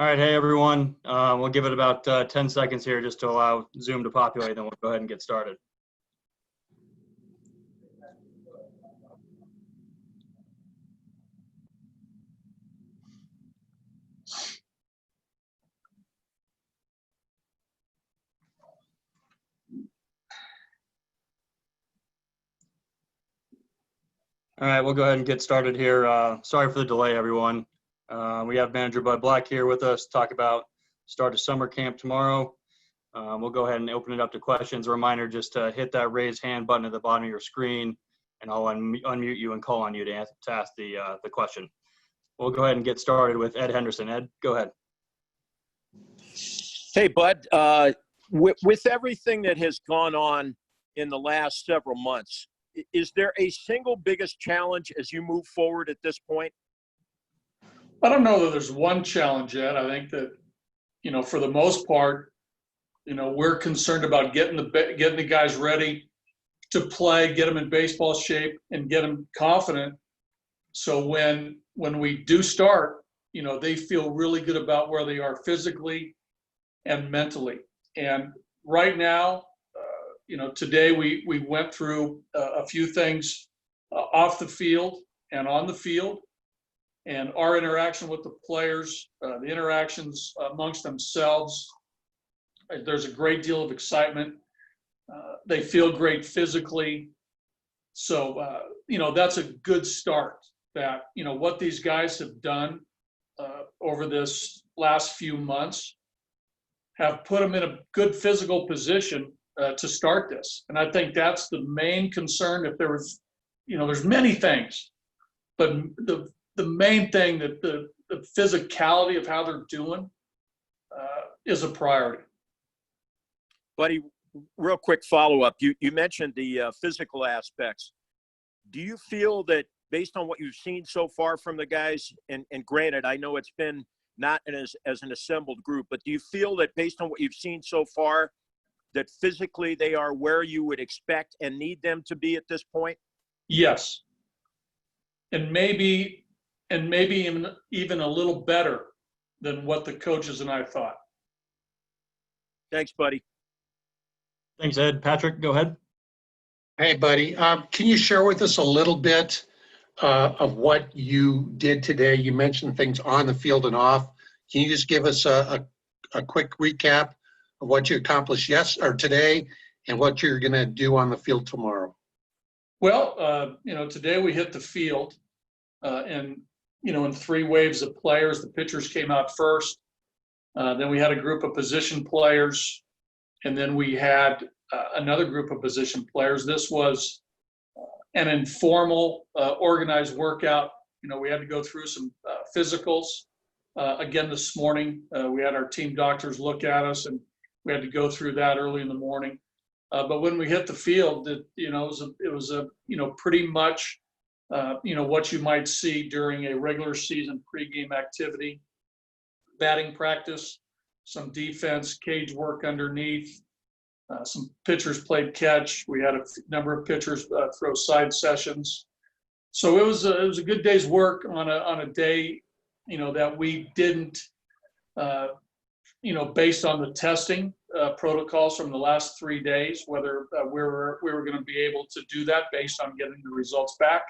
All right, hey everyone. We'll give it about 10 seconds here just to allow Zoom to populate, then we'll go ahead and get started. All right, we'll go ahead and get started here. Sorry for the delay, everyone. We have Manager Bud Black here with us to talk about start of summer camp tomorrow. We'll go ahead and open it up to questions. A reminder just to hit that raise hand button at the bottom of your screen, and I'll unmute you and call on you to ask the question. We'll go ahead and get started with Ed Henderson. Ed, go ahead. Hey, Bud. With everything that has gone on in the last several months, is there a single biggest challenge as you move forward at this point? I don't know that there's one challenge yet. I think that, for the most part, we're concerned about getting the guys ready to play, get them in baseball shape, and get them confident. So when we do start, they feel really good about where they are physically and mentally. And right now, today we went through a few things off the field and on the field, and our interaction with the players, the interactions amongst themselves. There's a great deal of excitement. They feel great physically. So, that's a good start. That, what these guys have done over this last few months have put them in a good physical position to start this. And I think that's the main concern. If there was, there's many things, but the main thing that the physicality of how they're doing is a priority. Buddy, real quick follow-up. You mentioned the physical aspects. Do you feel that based on what you've seen so far from the guys, and granted, I know it's been not as an assembled group, but do you feel that based on what you've seen so far, that physically they are where you would expect and need them to be at this point? Yes. And maybe even a little better than what the coaches and I thought. Thanks, buddy. Thanks, Ed. Patrick, go ahead. Hey, buddy. Can you share with us a little bit of what you did today? You mentioned things on the field and off. Can you just give us a quick recap of what you accomplished today and what you're going to do on the field tomorrow? Well, today we hit the field and, in three waves of players. The pitchers came out first. Then we had a group of position players. And then we had another group of position players. This was an informal, organized workout. We had to go through some physicals. Again, this morning, we had our team doctors look at us, and we had to go through that early in the morning. But when we hit the field, it was pretty much, what you might see during a regular season pregame activity, batting practice, some defense, cage work underneath. Some pitchers played catch. We had a number of pitchers throw side sessions. So it was a good day's work on a day, that we didn't, based on the testing protocols from the last 3 days, whether we were going to be able to do that based on getting the results back.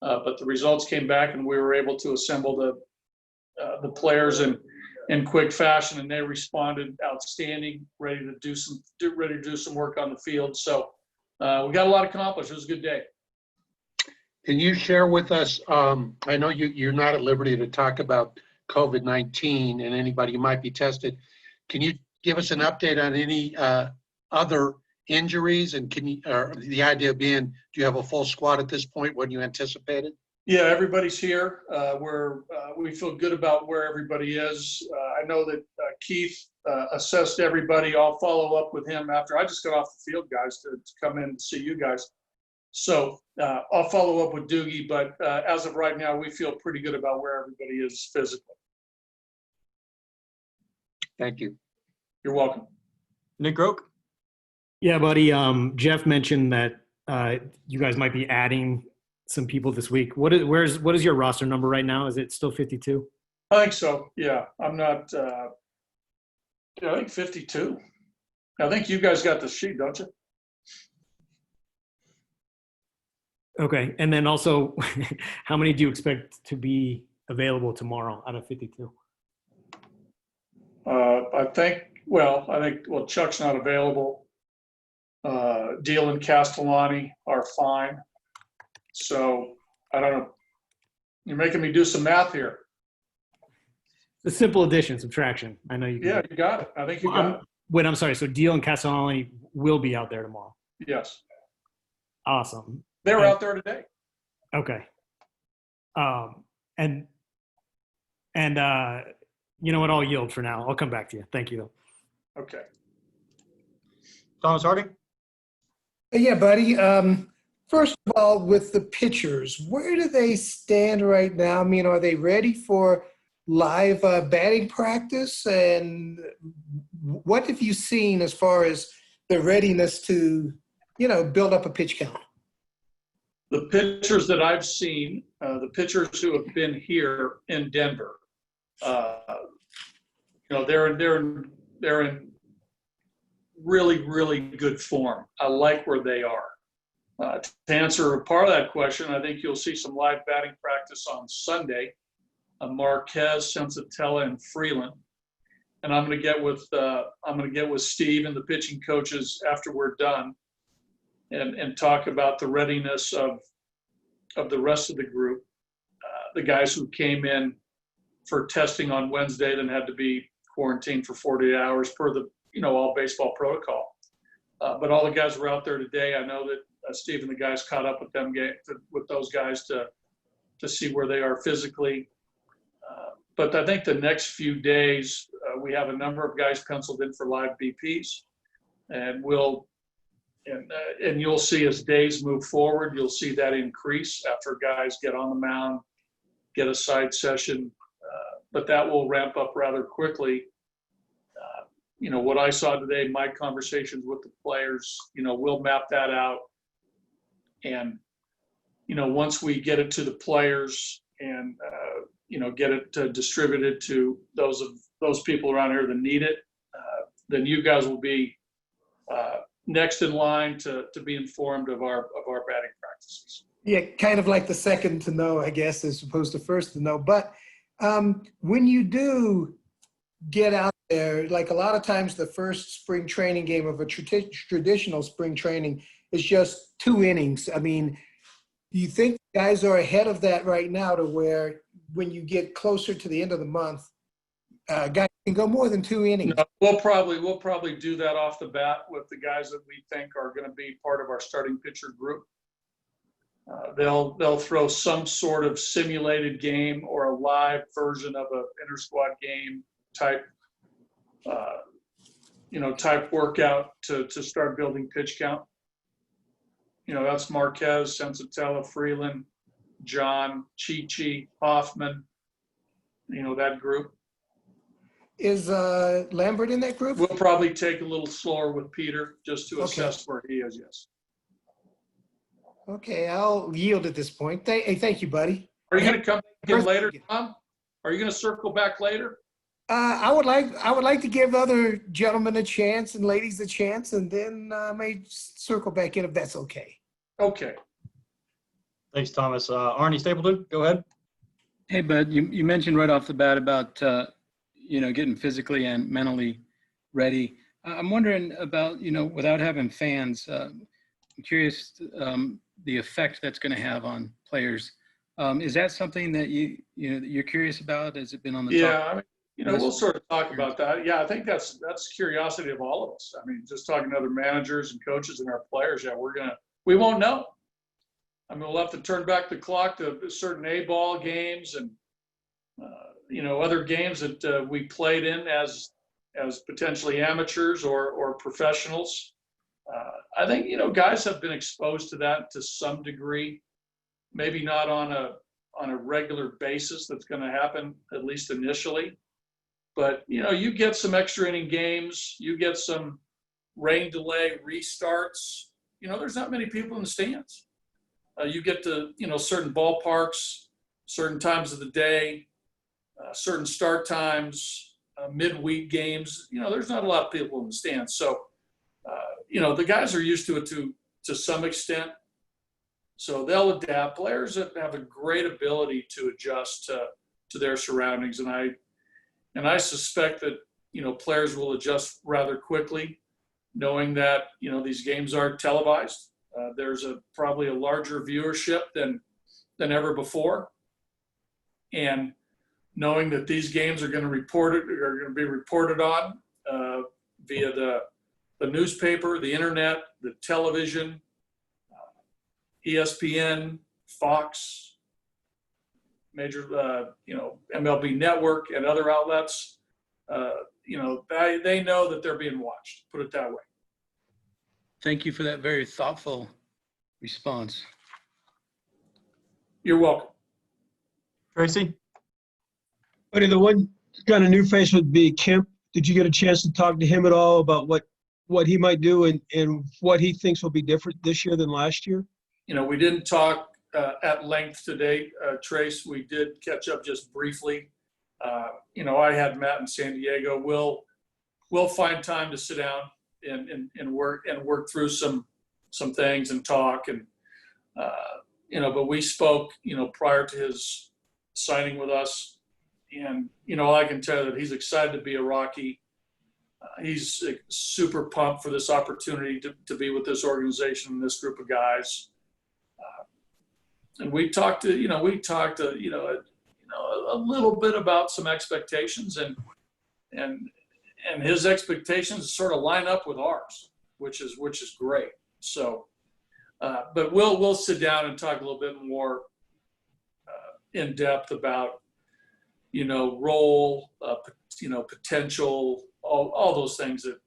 But the results came back, and we were able to assemble the players in quick fashion, and they responded outstanding, ready to do some work on the field. So we got a lot accomplished. It was a good day. Can you share with us, I know you're not at liberty to talk about COVID-19 and anybody who might be tested. Can you give us an update on any other injuries? And the idea being, do you have a full squad at this point? What you anticipated? Yeah, everybody's here. We feel good about where everybody is. I know that Keith assessed everybody. I'll follow up with him after. I just got off the field, guys, to come in and see you guys. So I'll follow up with Doogie, but as of right now, we feel pretty good about where everybody is physically. Thank you. You're welcome. Nick Groke? Yeah, buddy. Jeff mentioned that you guys might be adding some people this week. What is your roster number right now? Is it still 52? I think so. Yeah, I'm not. Yeah, I think 52. I think you guys got the sheet, don't you? Okay. And then also, how many do you expect to be available tomorrow out of 52? I think. Well, Chuck's not available. Deal and Castellani are fine. So I don't know. You're making me do some math here. The simple addition, subtraction. I know you can. Yeah, you got it. I think you got it. Wait, I'm sorry. So Deal and Castellani will be out there tomorrow. Yes. Awesome. They were And- out there today. Okay. And you know what? I'll yield for now. I'll come back to you. Thank you. Okay. Thomas Harding? Yeah, buddy. First of all, with the pitchers, where do they stand right now? I mean, are they ready for live batting practice? And what have you seen as far as the readiness to, build up a pitch count? The pitchers that I've seen, the pitchers who have been here in Denver, they're in really, really good form. I like where they are. To answer a part of that question, I think you'll see some live batting practice on Sunday. Marquez, Sensatella, and Freeland. And I'm going to get with Steve and the pitching coaches after we're done, and talk about the readiness of the rest of the group. The guys who came in for testing on Wednesday then had to be quarantined for 48 hours per the all baseball protocol. But all the guys were out there today. I know that Steve and the guys caught up with those guys to see where they are physically. But I think the next few days we have a number of guys penciled in for live BPs, and you'll see as days move forward, you'll see that increase after guys get on the mound, get a side session, but that will ramp up rather quickly. What I saw today, my conversations with the players, we'll map that out. And, once we get it to the players and, get it distributed to those people around here that need it, then you guys will be next in line to be informed of our batting practices. Yeah, kind of like the second to know, I guess, as opposed to first to know. But when you do get out there, like a lot of times the first spring training game of a traditional spring training is just 2 innings. I mean, do you think guys are ahead of that right now to where when you get closer to the end of the month, guys can go more than 2 innings? No, we'll probably do that off the bat with the guys that we think are going to be part of our starting pitcher group. They'll throw some sort of simulated game or a live version of an inter-squad game type workout to start building pitch count. That's Marquez, Sensatella, Freeland, John, Chi, Hoffman, that group. Is Lambert in that group? We'll probably take a little slower with Peter just to assess where he is, yes. Okay, I'll yield at this point. Thank you, buddy. Are you going to come again later, Tom? Are you going to circle back later? I would like to give other gentlemen a chance and ladies a chance, and then I may circle back in if that's okay. Okay. Thanks, Thomas. Arnie Stapleton, go ahead. Hey, Bud, you mentioned right off the bat about, getting physically and mentally ready. I'm wondering about, without having fans, I'm curious the effect that's going to have on players. Is that something that you're curious about? Has it been on the top? Yeah, I mean, we'll sort of talk about that. Yeah, I think that's curiosity of all of us. I mean, just talking to other managers and coaches and our players, we won't know. I mean, we'll have to turn back the clock to certain A-ball games and, other games that we played in as potentially amateurs or professionals. I think, guys have been exposed to that to some degree, maybe not on a regular basis. That's going to happen, at least initially. But, you get some extra inning games, you get some rain delay restarts. There's not many people in the stands. You get to, certain ballparks, certain times of the day. certain start times, midweek games. There's not a lot of people in the stands. So, the guys are used to it to some extent. So they'll adapt. Players have a great ability to adjust to their surroundings. And I suspect that, players will adjust rather quickly, knowing that, these games are televised. There's probably a larger viewership than ever before. And knowing that these games are going to be reported on via the newspaper, the internet, the television, ESPN, Fox, major, MLB Network, and other outlets. They know that they're being watched. Put it that way. Thank you for that very thoughtful response. You're welcome. Tracy? Buddy, the one kind of new face would be Kemp. Did you get a chance to talk to him at all about what he might do and what he thinks will be different this year than last year? We didn't talk at length today, Trace. We did catch up just briefly. I had Matt in San Diego. We'll find time to sit down and work through some things and talk but we spoke prior to his signing with us, and I can tell you that he's excited to be a Rocky. He's super pumped for this opportunity to be with this organization and this group of guys. And we talked a little bit about some expectations, and his expectations sort of line up with ours, which is great. So, but we'll sit down and talk a little bit more in depth about role, potential, all those things that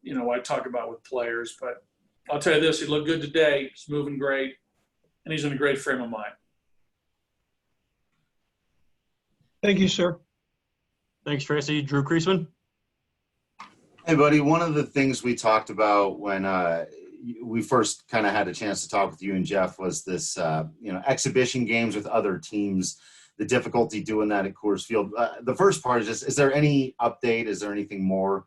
I talk about with players. But I'll tell you this: he looked good today. He's moving great, and he's in a great frame of mind. Thank you, sir. Thanks, Tracy. Drew Creasman? Hey, buddy. One of the things we talked about when we first kind of had a chance to talk with you and Jeff was this, exhibition games with other teams, the difficulty doing that at Coors Field. The first part is just, is there any update? Is there anything more?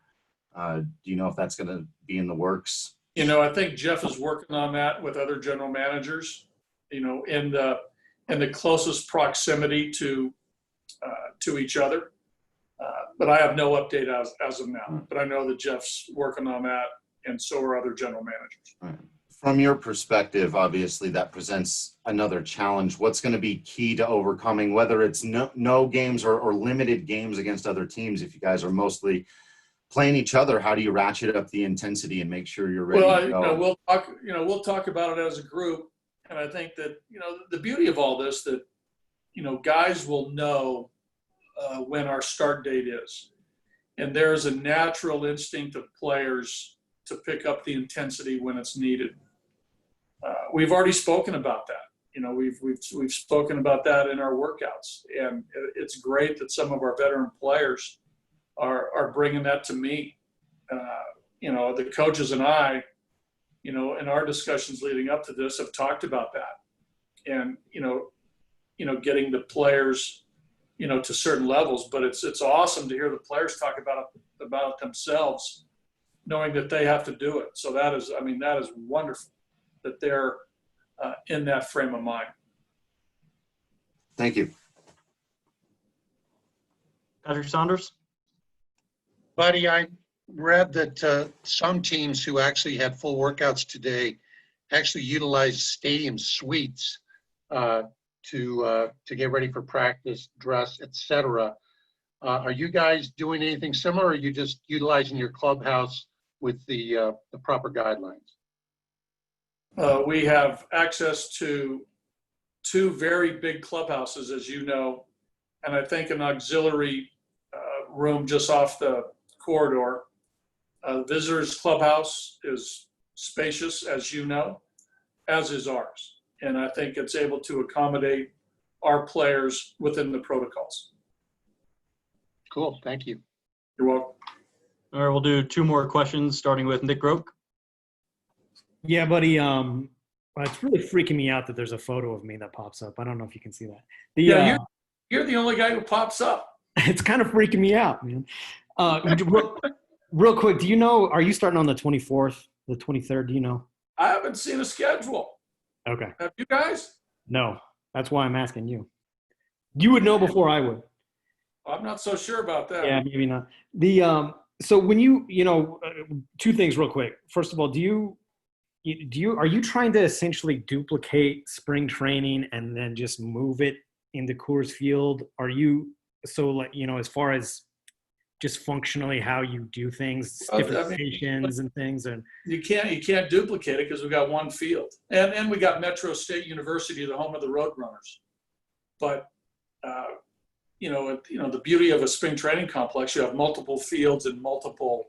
Do you know if that's going to be in the works? I think Jeff is working on that with other general managers, in the closest proximity to each other. But I have no update as of now. But I know that Jeff's working on that, and so are other general managers. Right. From your perspective, obviously that presents another challenge. What's going to be key to overcoming, whether it's no games or limited games against other teams? If you guys are mostly playing each other, how do you ratchet up the intensity and make sure you're ready to go? We'll talk about it as a group. And I think that, the beauty of all this, that, guys will know when our start date is. And there's a natural instinct of players to pick up the intensity when it's needed. We've already spoken about that. We've spoken about that in our workouts, and it's great that some of our veteran players are bringing that to me. The coaches and I, in our discussions leading up to this, have talked about that, and getting the players, to certain levels. But it's awesome to hear the players talk about it themselves, knowing that they have to do it. So that is wonderful that they're in that frame of mind. Thank you. Patrick Saunders? Buddy, I read that some teams who actually had full workouts today actually utilized stadium suites to get ready for practice, dress, etc. Are you guys doing anything similar, or are you just utilizing your clubhouse with the proper guidelines? We have access to two very big clubhouses, as you know, and I think an auxiliary room just off the corridor. Visitors clubhouse is spacious, as you know, as is ours. And I think it's able to accommodate our players within the protocols. Cool, thank you. You're welcome. All right, we'll do two more questions, starting with Nick Groke. Yeah, buddy. It's really freaking me out that there's a photo of me that pops up. I don't know if you can see that. You're the only guy who pops up. It's kind of freaking me out, man. Real quick, do you know, are you starting on the 24th, the 23rd? Do you know? I haven't seen a schedule. Okay. Have you guys? No, that's why I'm asking you. You would know before I would. I'm not so sure about that. Yeah, maybe not. So when two things real quick. First of all, are you trying to essentially duplicate spring training and then just move it into Coors Field? Are you, as far as just functionally how you do things, different stations and things? And You can't duplicate it because we got one field, and we got Metro State University, the home of the Roadrunners. But the beauty of a spring training complex, you have multiple fields and multiple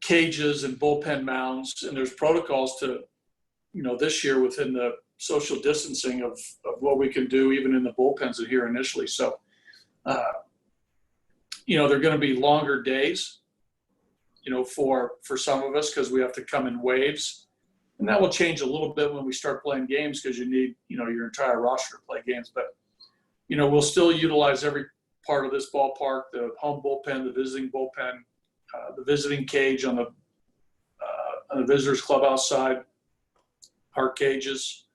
cages and bullpen mounds, and there's protocols to, this year within the social distancing of what we can do even in the bullpens and here initially. So, they're going to be longer days, for some of us because we have to come in waves. And that will change a little bit when we start playing games because you need, your entire roster to play games. But, we'll still utilize every part of this ballpark, the home bullpen, the visiting bullpen, the visiting cage on the visitors clubhouse side, park cages.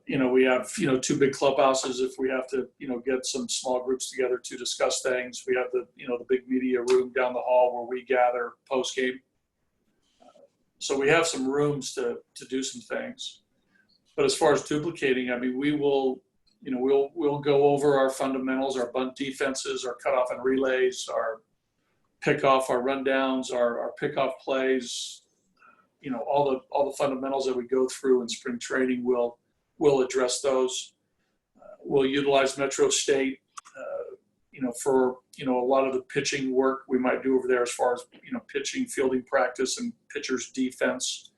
We have, two big clubhouses if we have to, get some small groups together to discuss things. We have the big media room down the hall where we gather post game. So we have some rooms to do some things. But as far as duplicating, we will, we'll go over our fundamentals, our bunt defenses, our cutoff and relays, our pickoff, our rundowns, our pickoff plays, all the fundamentals that we go through in spring training. We'll address those. We'll utilize Metro State, for, a lot of the pitching work we might do over there as far as, pitching, fielding practice, and pitchers defense.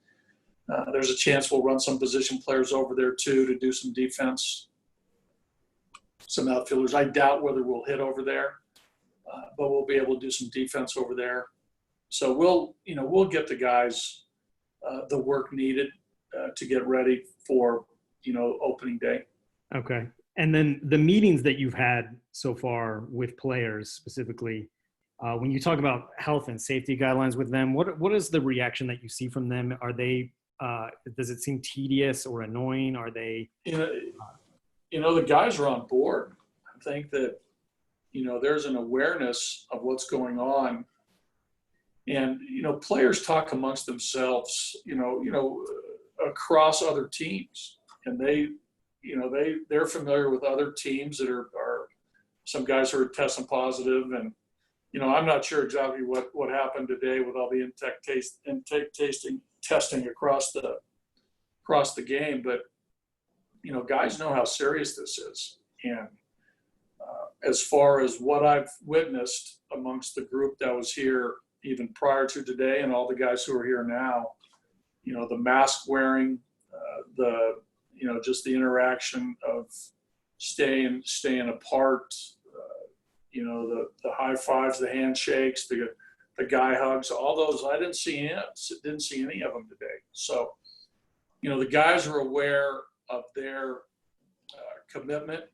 There's a chance we'll run some position players over there too to do some defense. Some outfielders. I doubt whether we'll hit over there, but we'll be able to do some defense over there. So we'll get the guys the work needed to get ready for, opening day. okay. And then the meetings that you've had so far with players specifically, when you talk about health and safety guidelines with them, what is the reaction that you see from them? Are they, does it seem tedious or annoying? Are they? The guys are on board. I think that, there's an awareness of what's going on. And, players talk amongst themselves, across other teams. And they're familiar with other teams that are some guys who are testing positive. And, I'm not sure exactly what happened today with all the intake testing across the game. But, guys know how serious this is. And as far as what I've witnessed amongst the group that was here even prior to today and all the guys who are here now, the mask wearing, just the interaction of staying apart, the high fives, the handshakes, the guy hugs, all those. I didn't see any of them today. So, the guys are aware of their commitment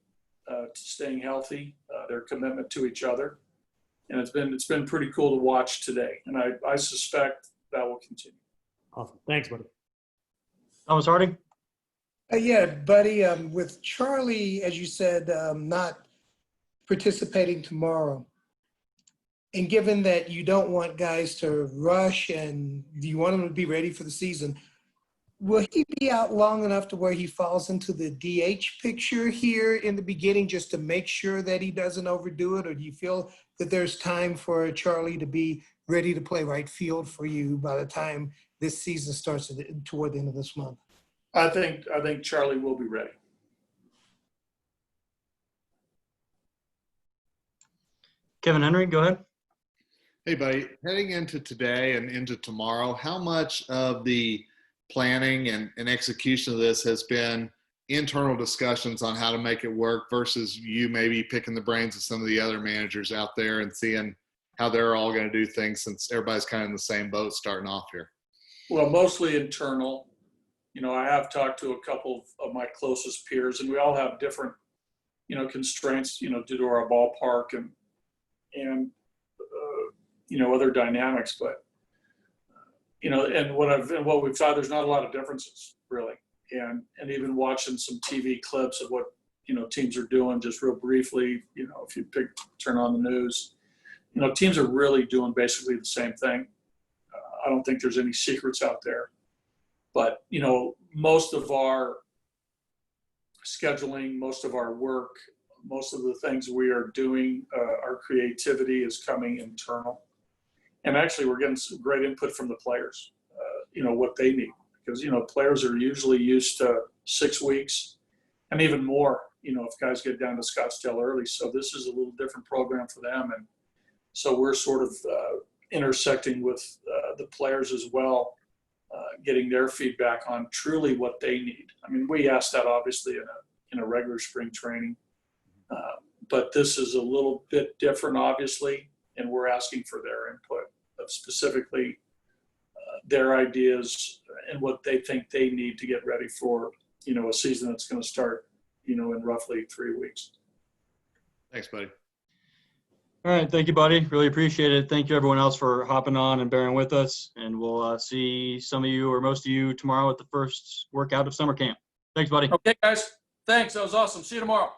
to staying healthy, their commitment to each other, and it's been pretty cool to watch today. And I suspect that will continue. Awesome. Thanks, buddy. Thomas Harding? Yeah, buddy, with Charlie, as you said, not participating tomorrow, and given that you don't want guys to rush and you want them to be ready for the season, will he be out long enough to where he falls into the DH picture here in the beginning just to make sure that he doesn't overdo it? Or do you feel that there's time for Charlie to be ready to play right field for you by the time this season starts toward the end of this month? I think Charlie will be ready. Kevin Henry, go ahead. Hey, buddy. Heading into today and into tomorrow, how much of the planning and execution of this has been internal discussions on how to make it work versus you maybe picking the brains of some of the other managers out there and seeing how they're all going to do things, since everybody's kind of in the same boat starting off here? Well, mostly internal. I have talked to a couple of my closest peers, and we all have different, constraints, due to our ballpark and other dynamics. But, and what we've found, there's not a lot of differences really. And even watching some TV clips of what, teams are doing just real briefly, if you turn on the news, teams are really doing basically the same thing. I don't think there's any secrets out there, but, most of our scheduling, most of our work, most of the things we are doing, our creativity is coming internal. And actually we're getting some great input from the players, what they need, because, players are usually used to 6 weeks and even more, if guys get down to Scottsdale early. So this is a little different program for them. And so we're sort of intersecting with the players as well, getting their feedback on truly what they need. I mean, we asked that obviously in a regular spring training, but this is a little bit different, obviously, and we're asking for their input of specifically their ideas and what they think they need to get ready for, a season that's going to start, in roughly 3 weeks. Thanks, buddy. All right. Thank you, buddy. Really appreciate it. Thank you, everyone else, for hopping on and bearing with us. And we'll see some of you or most of you tomorrow at the first workout of summer camp. Thanks, buddy. Okay, guys. Thanks. That was awesome. See you tomorrow.